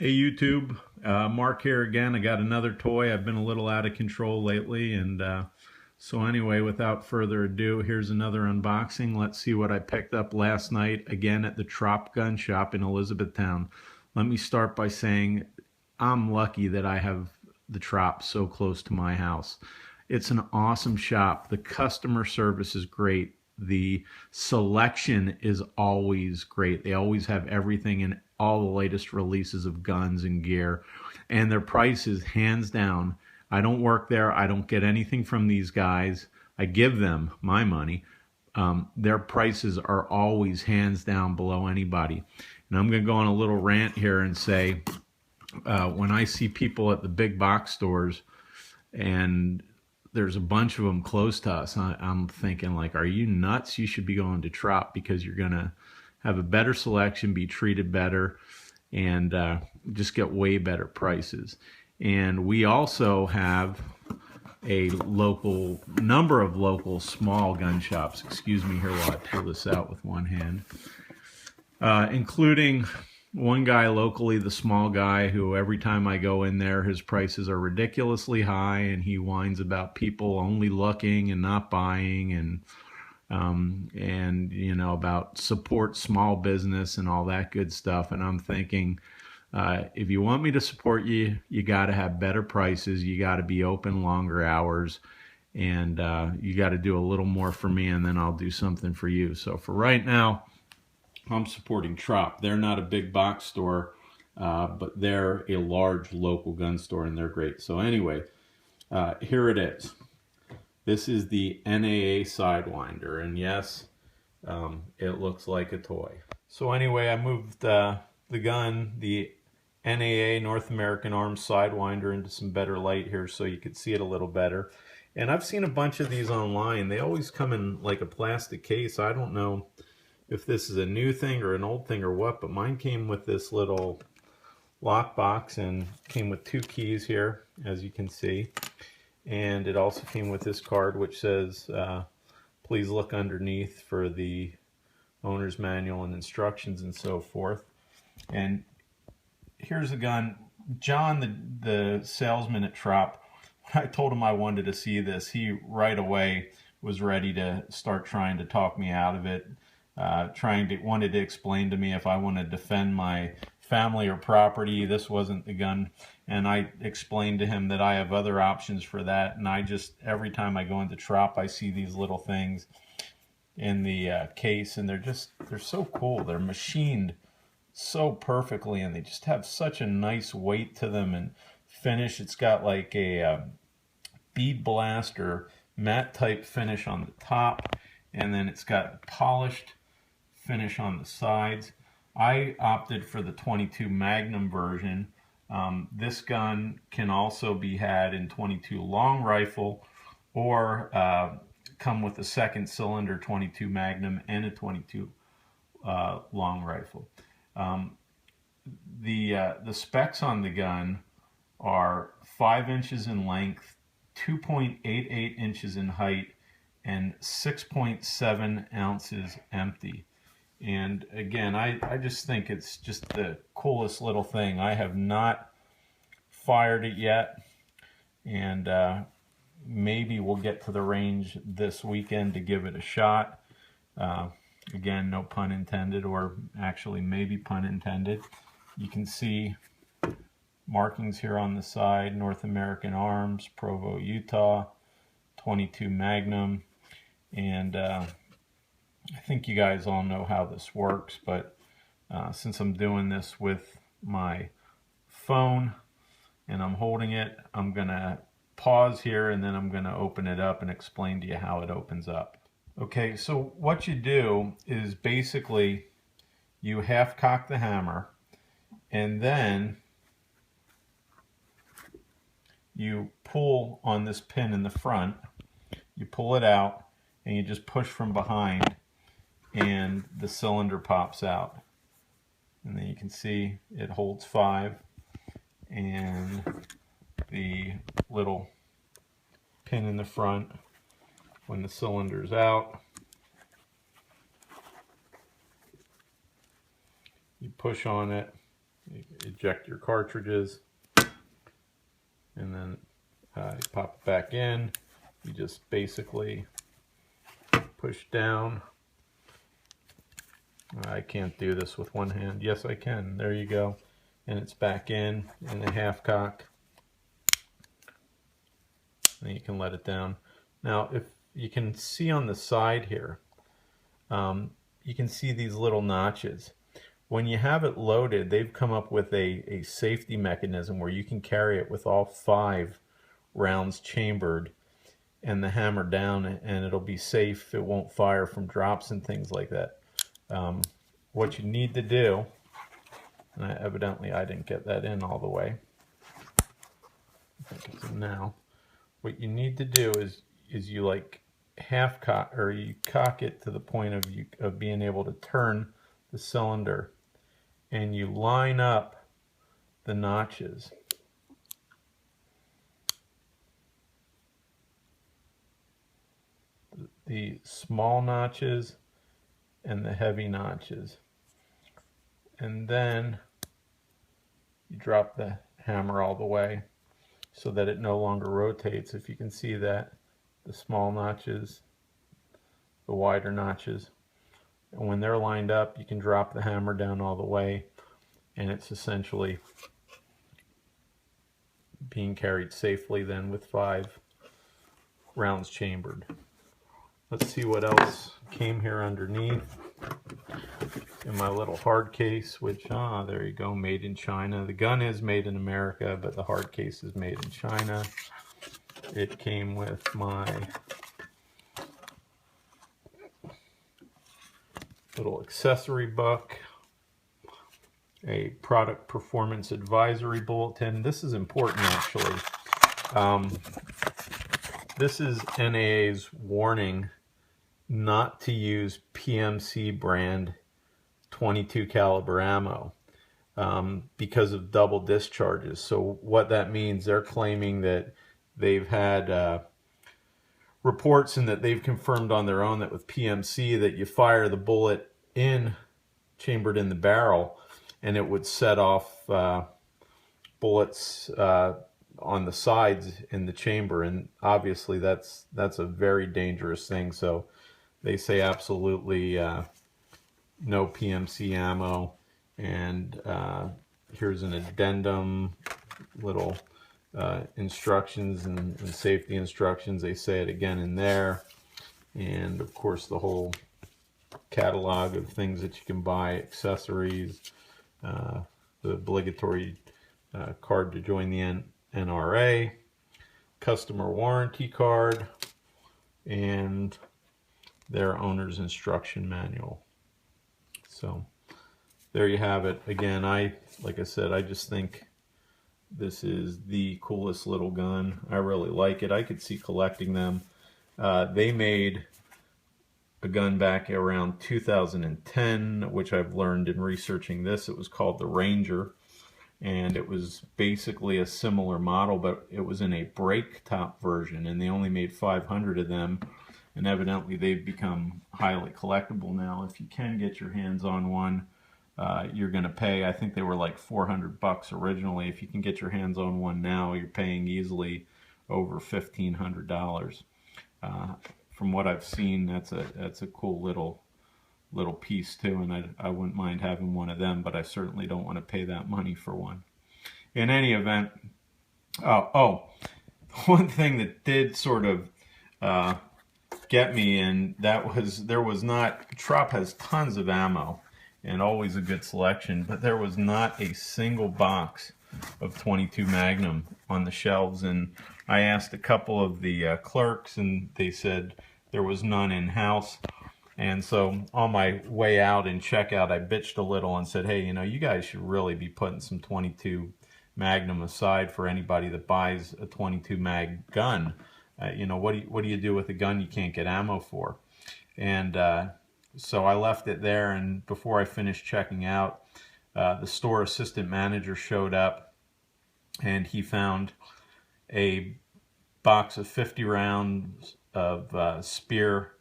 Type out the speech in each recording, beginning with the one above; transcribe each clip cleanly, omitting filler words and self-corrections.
Hey YouTube, Mark here again. I got another toy. I've been a little out of control lately, and so anyway, without further ado, here's another unboxing. Let's see what I picked up last night, again at the Trop gun shop in Elizabethtown. Let me start by saying I'm lucky that I have the Trop so close to my house. It's an awesome shop. The customer service is great. The selection is always great. They always have everything in all the latest releases of guns and gear. And their prices, hands down. I don't work there. I don't get anything from these guys. I give them my money. Their prices are always hands down below anybody. And I'm going to go on a little rant here and say, when I see people at the big box stores and there's a bunch of them close to us, I'm thinking like, are you nuts? You should be going to Trop because you're going to have a better selection, be treated better, and just get way better prices. And we also have a number of local small gun shops. Excuse me here while I pull this out with one hand. Including one guy locally, the small guy, who every time I go in there, his prices are ridiculously high, and he whines about people only looking and not buying, and you know, about support small business and all that good stuff. And I'm thinking, if you want me to support you, you got to have better prices, you got to be open longer hours, and you got to do a little more for me, and then I'll do something for you. So for right now, I'm supporting Trop. They're not a big box store, but they're a large local gun store, and they're great. So anyway, here it is. This is the NAA Sidewinder, and yes, it looks like a toy. So anyway, I moved the gun, the NAA North American Arms Sidewinder, into some better light here so you could see it a little better. And I've seen a bunch of these online. They always come in like a plastic case. I don't know if this is a new thing or an old thing or what, but mine came with this little lock box and came with 2 keys here, as you can see. And it also came with this card which says, please look underneath for the owner's manual and instructions and so forth. And here's the gun. John, the salesman at Trop, when I told him I wanted to see this, he right away was ready to start trying to talk me out of it. Wanted to explain to me if I want to defend my family or property, this wasn't the gun. And I explained to him that I have other options for that. And I just, every time I go into Trop, I see these little things in the case, and they're so cool. They're machined so perfectly, and they just have such a nice weight to them and finish. It's got like a bead blast or matte type finish on the top, and then it's got polished finish on the sides. I opted for the 22 Magnum version. This gun can also be had in 22 long rifle, or come with a second cylinder 22 Magnum and a 22 long rifle. The specs on the gun are 5 inches in length, 2.88 inches in height, and 6.7 ounces empty. And again, I just think it's just the coolest little thing. I have not fired it yet, and maybe we'll get to the range this weekend to give it a shot. Again, no pun intended, or actually maybe pun intended. You can see markings here on the side: North American Arms, Provo, Utah, 22 Magnum. And I think you guys all know how this works, but since I'm doing this with my phone and I'm holding it, I'm gonna pause here, and then I'm gonna open it up and explain to you how it opens up. Okay, so what you do is basically you half cock the hammer, and then you pull on this pin in the front, you pull it out, and you just push from behind, and the cylinder pops out. And then you can see it holds 5, and the little pin in the front, when the cylinder's out, you push on it, You eject your cartridges, and then you pop it back in. You just basically push down. I can't do this with one hand. Yes, I can. There you go. And it's back in a half cock. And you can let it down. Now, if you can see on the side here, you can see these little notches. When you have it loaded, they've come up with a safety mechanism where you can carry it with all 5 rounds chambered and the hammer down, and it'll be safe. It won't fire from drops and things like that. What you need to do, and evidently I didn't get that in all the way. I think it's in now. What you need to do is you like half cock, or you cock it to the point of being able to turn the cylinder, and you line up the notches. The small notches and the heavy notches. And then you drop the hammer all the way so that it no longer rotates. If you can see that, the small notches, the wider notches. And when they're lined up, you can drop the hammer down all the way, and it's essentially being carried safely then with 5 rounds chambered. Let's see what else came here underneath in my little hard case, which, there you go, made in China. The gun is made in America, but the hard case is made in China. It came with my little accessory book, a product performance advisory bulletin. This is important, actually. This is NAA's warning not to use PMC brand 22 caliber ammo because of double discharges. So what that means, they're claiming that they've had reports and that they've confirmed on their own that with PMC that you fire the bullet in, chambered in the barrel, and it would set off bullets on the sides in the chamber, and obviously that's a very dangerous thing. So they say absolutely no PMC ammo. And here's an addendum, little instructions and safety instructions. They say it again in there, and of course the whole catalog of things that you can buy, accessories, the obligatory card to join the NRA, customer warranty card, and their owner's instruction manual. So there you have it. Again, like I said, I just think this is the coolest little gun. I really like it. I could see collecting them. They made a gun back around 2010, which I've learned in researching this. It was called the Ranger, and it was basically a similar model, but it was in a break top version, and they only made 500 of them, and evidently they've become highly collectible now. If you can get your hands on one, you're going to pay, I think they were like $400 originally. If you can get your hands on one now, you're paying easily over $1,500. From what I've seen, that's a cool little piece too, and I wouldn't mind having one of them, but I certainly don't want to pay that money for one. In any event, one thing that did sort of get me, and that was, Trop has tons of ammo and always a good selection, but there was not a single box of 22 Magnum on the shelves. And I asked a couple of the clerks, and they said there was none in-house. And so on my way out in checkout, I bitched a little and said, hey, you guys should really be putting some 22 Magnum aside for anybody that buys a 22 mag gun. What do you do with a gun you can't get ammo for? And so I left it there, and before I finished checking out, the store assistant manager showed up, and he found a box of 50 rounds of Spear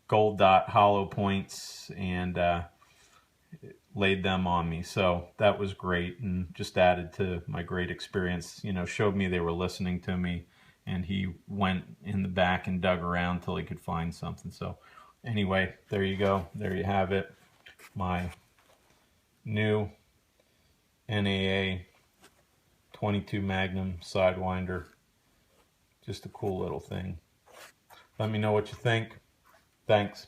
Gold Dot hollow points, and laid them on me. So that was great, and just added to my great experience. You know, showed me they were listening to me, and he went in the back and dug around till he could find something. So anyway, there you go. There you have it. My new NAA 22 Magnum Sidewinder. Just a cool little thing. Let me know what you think. Thanks.